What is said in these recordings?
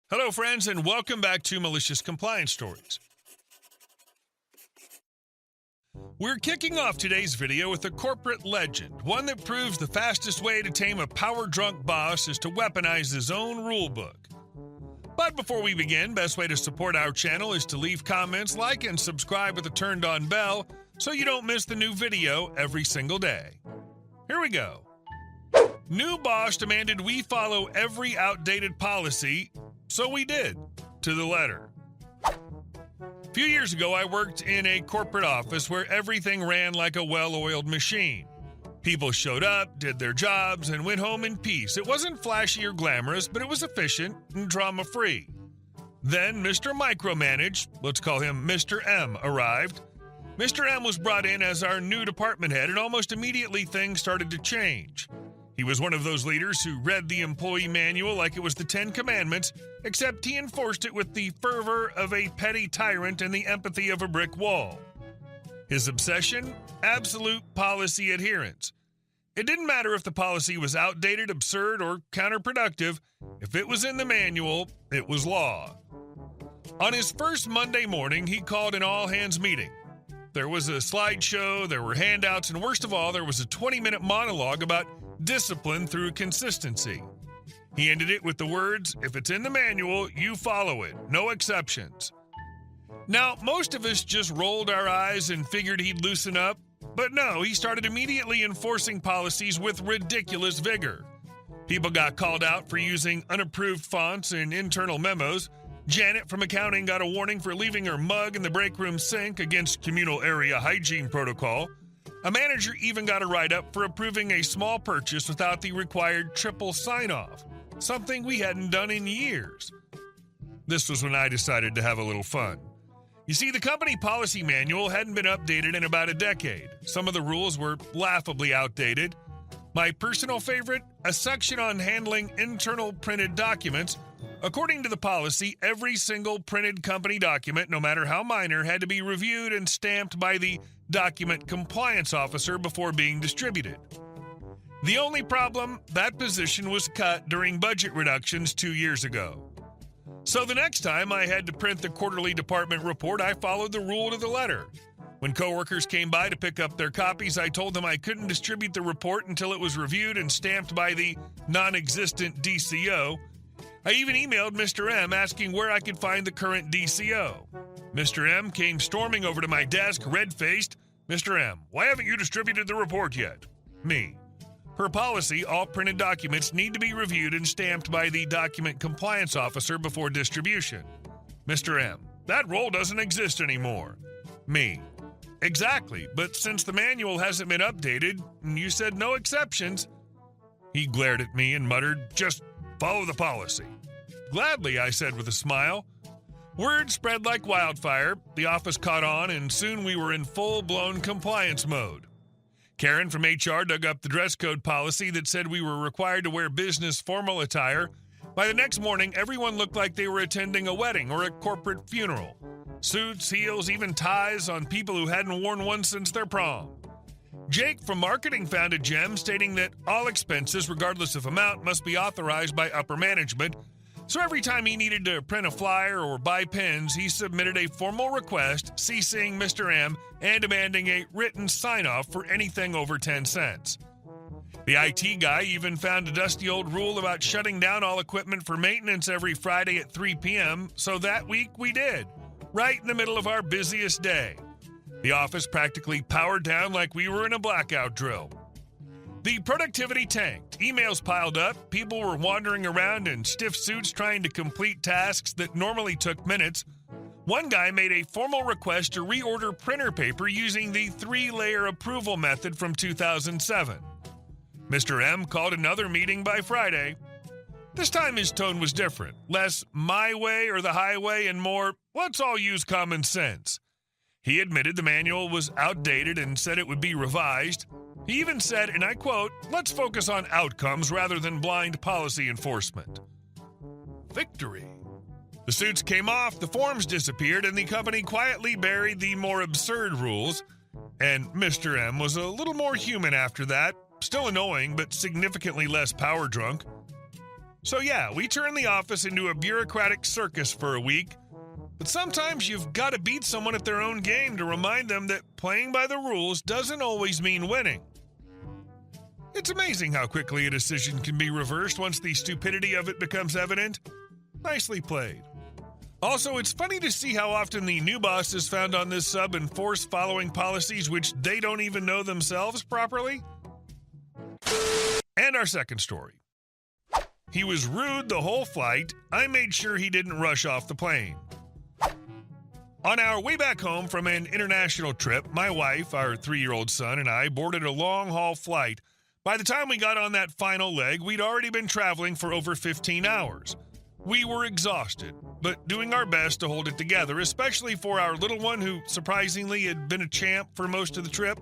Hello, friends, and welcome back to Malicious Compliance Stories. We're kicking off today's video with a corporate legend, one that proves the fastest way to tame a power-drunk boss is to weaponize his own rulebook. But before we begin, best way to support our channel is to leave comments, like, and subscribe with a turned-on bell so you don't miss the new video every single day. Here we go. New boss demanded we follow every outdated policy, so we did, to the letter. A few years ago, I worked in a corporate office where everything ran like a well-oiled machine. People showed up, did their jobs, and went home in peace. It wasn't flashy or glamorous, but it was efficient and drama-free. Then Mr. Micromanage, let's call him Mr. M, arrived. Mr. M was brought in as our new department head, and almost immediately things started to change. He was one of those leaders who read the employee manual like it was the 10 Commandments, except he enforced it with the fervor of a petty tyrant and the empathy of a brick wall. His obsession? Absolute policy adherence. It didn't matter if the policy was outdated, absurd, or counterproductive. If it was in the manual, it was law. On his first Monday morning, he called an all-hands meeting. There was a slideshow, there were handouts, and worst of all, there was a 20-minute monologue about discipline through consistency. He ended it with the words, "If it's in the manual, you follow it. No exceptions." Now, most of us just rolled our eyes and figured he'd loosen up, but no, he started immediately enforcing policies with ridiculous vigor. People got called out for using unapproved fonts in internal memos. Janet from accounting got a warning for leaving her mug in the break room sink against communal area hygiene protocol. A manager even got a write-up for approving a small purchase without the required triple sign-off, something we hadn't done in years. This was when I decided to have a little fun. You see, the company policy manual hadn't been updated in about a decade. Some of the rules were laughably outdated. My personal favorite, a section on handling internal printed documents. According to the policy, every single printed company document, no matter how minor, had to be reviewed and stamped by the document compliance officer before being distributed. The only problem, that position was cut during budget reductions 2 years ago. So the next time I had to print the quarterly department report, I followed the rule to the letter. When coworkers came by to pick up their copies, I told them I couldn't distribute the report until it was reviewed and stamped by the non-existent DCO. I even emailed Mr. M asking where I could find the current DCO. Mr. M came storming over to my desk, red-faced. "Mr. M, why haven't you distributed the report yet?" Me. Per policy, all printed documents need to be reviewed and stamped by the document compliance officer before distribution. Mr. M, that role doesn't exist anymore. Me. Exactly, but since the manual hasn't been updated, and you said no exceptions. He glared at me and muttered, "Just follow the policy." "Gladly," I said with a smile. Word spread like wildfire, the office caught on, and soon we were in full-blown compliance mode. Karen from HR dug up the dress code policy that said we were required to wear business formal attire. By the next morning, everyone looked like they were attending a wedding or a corporate funeral. Suits, heels, even ties on people who hadn't worn one since their prom. Jake from marketing found a gem stating that all expenses, regardless of amount, must be authorized by upper management. So every time he needed to print a flyer or buy pens, he submitted a formal request CCing Mr. M and demanding a written sign-off for anything over 10 cents. The IT guy even found a dusty old rule about shutting down all equipment for maintenance every Friday at 3 p.m., so that week we did, right in the middle of our busiest day. The office practically powered down like we were in a blackout drill. The productivity tanked, emails piled up, people were wandering around in stiff suits trying to complete tasks that normally took minutes. One guy made a formal request to reorder printer paper using the 3-layer approval method from 2007. Mr. M called another meeting by Friday. This time his tone was different, less my way or the highway and more, let's all use common sense. He admitted the manual was outdated and said it would be revised. He even said, and I quote, "Let's focus on outcomes rather than blind policy enforcement." Victory. The suits came off, the forms disappeared, and the company quietly buried the more absurd rules. And Mr. M was a little more human after that, still annoying, but significantly less power drunk. So yeah, we turned the office into a bureaucratic circus for a week, but sometimes you've got to beat someone at their own game to remind them that playing by the rules doesn't always mean winning. It's amazing how quickly a decision can be reversed once the stupidity of it becomes evident. Nicely played. Also, it's funny to see how often the new boss is found on this sub enforce following policies which they don't even know themselves properly. And our second story. He was rude the whole flight. I made sure he didn't rush off the plane. On our way back home from an international trip, my wife, our 3-year-old son, and I boarded a long-haul flight. By the time we got on that final leg, we'd already been traveling for over 15 hours. We were exhausted, but doing our best to hold it together, especially for our little one who surprisingly had been a champ for most of the trip.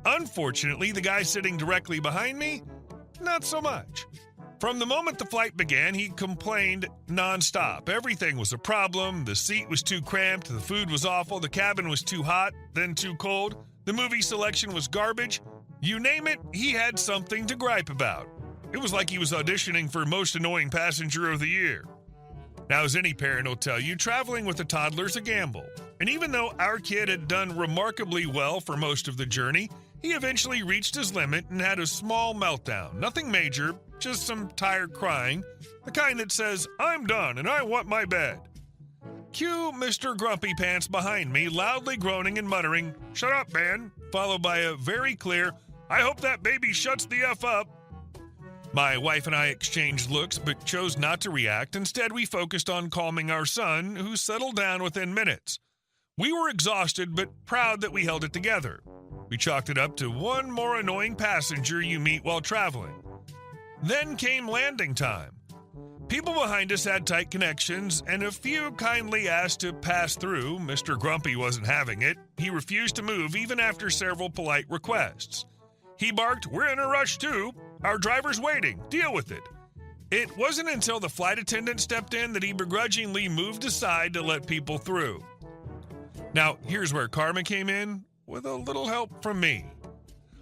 Unfortunately, the guy sitting directly behind me, not so much. From the moment the flight began, he complained nonstop. Everything was a problem. The seat was too cramped. The food was awful. The cabin was too hot, then too cold. The movie selection was garbage. You name it, he had something to gripe about. It was like he was auditioning for Most Annoying Passenger of the Year. Now, as any parent will tell you, traveling with a toddler's a gamble. And even though our kid had done remarkably well for most of the journey, he eventually reached his limit and had a small meltdown. Nothing major, just some tired crying, the kind that says, "I'm done and I want my bed." Cue Mr. Grumpy Pants behind me, loudly groaning and muttering, "Shut up, man," followed by a very clear, "I hope that baby shuts the F up." My wife and I exchanged looks but chose not to react. Instead, we focused on calming our son, who settled down within minutes. We were exhausted but proud that we held it together. We chalked it up to one more annoying passenger you meet while traveling. Then came landing time. People behind us had tight connections, and a few kindly asked to pass through. Mr. Grumpy wasn't having it. He refused to move even after several polite requests. He barked, "We're in a rush too. Our driver's waiting. Deal with it." It wasn't until the flight attendant stepped in that he begrudgingly moved aside to let people through. Now, here's where karma came in, with a little help from me.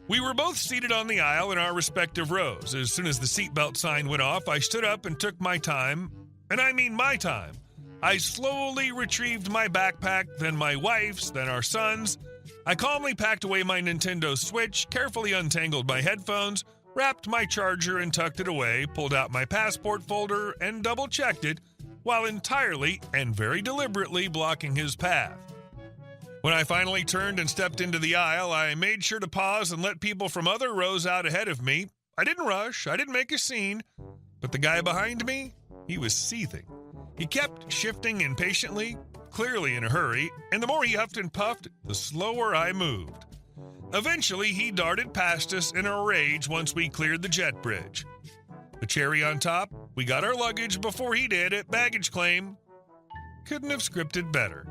We were both seated on the aisle in our respective rows. As soon as the seatbelt sign went off, I stood up and took my time, and I mean my time. I slowly retrieved my backpack, then my wife's, then our son's. I calmly packed away my Nintendo Switch, carefully untangled my headphones, wrapped my charger and tucked it away, pulled out my passport folder and double-checked it, while entirely and very deliberately blocking his path. When I finally turned and stepped into the aisle, I made sure to pause and let people from other rows out ahead of me. I didn't rush, I didn't make a scene, but the guy behind me, he was seething. He kept shifting impatiently, clearly in a hurry, and the more he huffed and puffed, the slower I moved. Eventually, he darted past us in a rage once we cleared the jet bridge. The cherry on top, we got our luggage before he did at baggage claim. Couldn't have scripted better.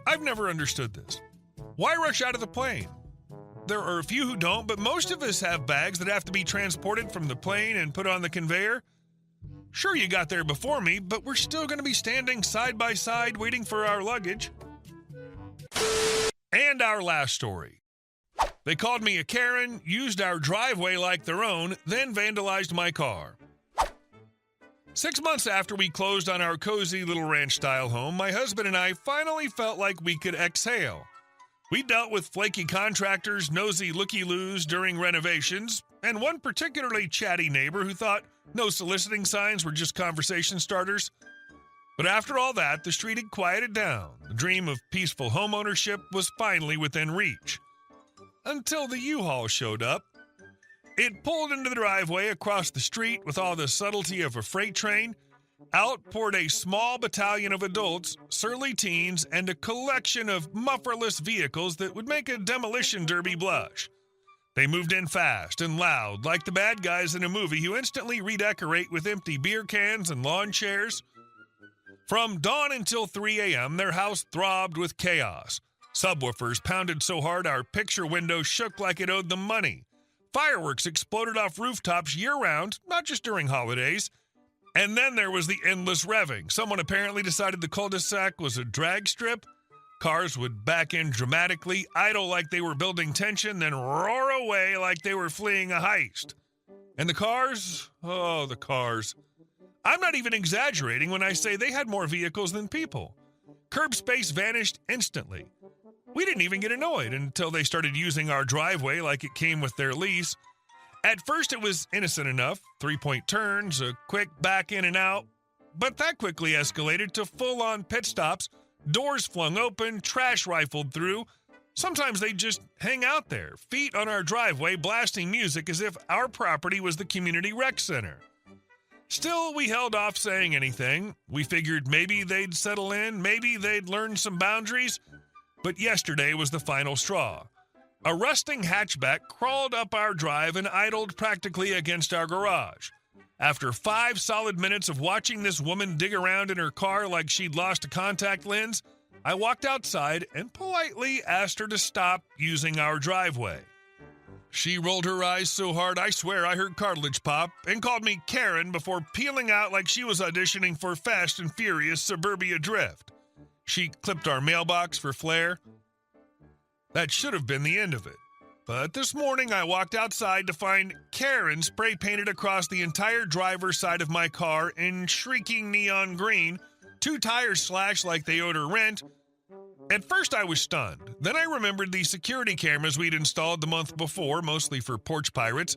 I've never understood this. Why rush out of the plane? There are a few who don't, but most of us have bags that have to be transported from the plane and put on the conveyor. Sure, you got there before me, but we're still going to be standing side by side waiting for our luggage. And our last story. They called me a Karen, used our driveway like their own, then vandalized my car. 6 months after we closed on our cozy little ranch-style home, my husband and I finally felt like we could exhale. We dealt with flaky contractors, nosy looky-loos during renovations, and one particularly chatty neighbor who thought no soliciting signs were just conversation starters. But after all that, the street had quieted down. The dream of peaceful homeownership was finally within reach. Until the U-Haul showed up. It pulled into the driveway across the street with all the subtlety of a freight train. Out poured a small battalion of adults, surly teens, and a collection of mufferless vehicles that would make a demolition derby blush. They moved in fast and loud, like the bad guys in a movie who instantly redecorate with empty beer cans and lawn chairs. From dawn until 3 a.m., their house throbbed with chaos. Subwoofers pounded so hard our picture windows shook like it owed them money. Fireworks exploded off rooftops year-round, not just during holidays. And then there was the endless revving. Someone apparently decided the cul-de-sac was a drag strip. Cars would back in dramatically, idle like they were building tension, then roar away like they were fleeing a heist. And the cars? Oh, the cars. I'm not even exaggerating when I say they had more vehicles than people. Curb space vanished instantly. We didn't even get annoyed until they started using our driveway like it came with their lease. At first it was innocent enough, 3-point turns, a quick back in and out, but that quickly escalated to full-on pit stops, doors flung open, trash rifled through. Sometimes they'd just hang out there, feet on our driveway, blasting music as if our property was the community rec center. Still, we held off saying anything. We figured maybe they'd settle in, maybe they'd learn some boundaries. But yesterday was the final straw. A rusting hatchback crawled up our drive and idled practically against our garage. After 5 solid minutes of watching this woman dig around in her car like she'd lost a contact lens, I walked outside and politely asked her to stop using our driveway. She rolled her eyes so hard I swear I heard cartilage pop and called me Karen before peeling out like she was auditioning for Fast and Furious Suburbia Drift. She clipped our mailbox for flair. That should have been the end of it. But this morning I walked outside to find Karen spray painted across the entire driver's side of my car in shrieking neon green, 2 tires slashed like they owed her rent. At first I was stunned. Then I remembered the security cameras we'd installed the month before, mostly for porch pirates.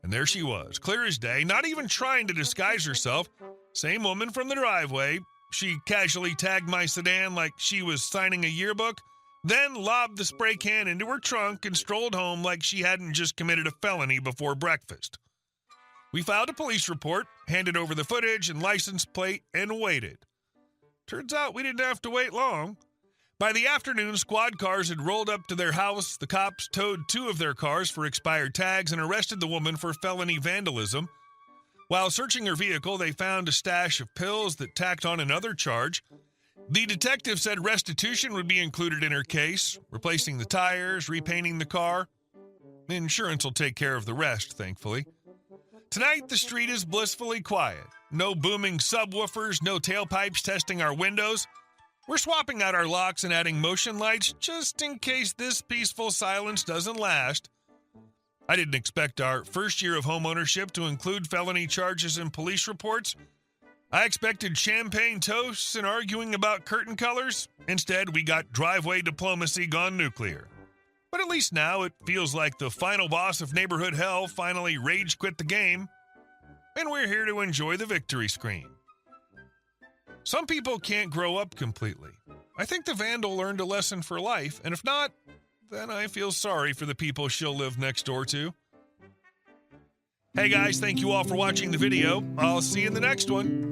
And there she was, clear as day, not even trying to disguise herself. Same woman from the driveway. She casually tagged my sedan like she was signing a yearbook, then lobbed the spray can into her trunk and strolled home like she hadn't just committed a felony before breakfast. We filed a police report, handed over the footage and license plate, and waited. Turns out we didn't have to wait long. By the afternoon, squad cars had rolled up to their house. The cops towed 2 of their cars for expired tags and arrested the woman for felony vandalism. While searching her vehicle, they found a stash of pills that tacked on another charge. The detective said restitution would be included in her case, replacing the tires, repainting the car. Insurance will take care of the rest, thankfully. Tonight, the street is blissfully quiet. No booming subwoofers, no tailpipes testing our windows. We're swapping out our locks and adding motion lights just in case this peaceful silence doesn't last. I didn't expect our first year of homeownership to include felony charges and police reports. I expected champagne toasts and arguing about curtain colors. Instead, we got driveway diplomacy gone nuclear. But at least now it feels like the final boss of neighborhood hell finally rage quit the game, and we're here to enjoy the victory screen. Some people can't grow up completely. I think the vandal learned a lesson for life, and if not, then I feel sorry for the people she'll live next door to. Hey guys, thank you all for watching the video. I'll see you in the next one.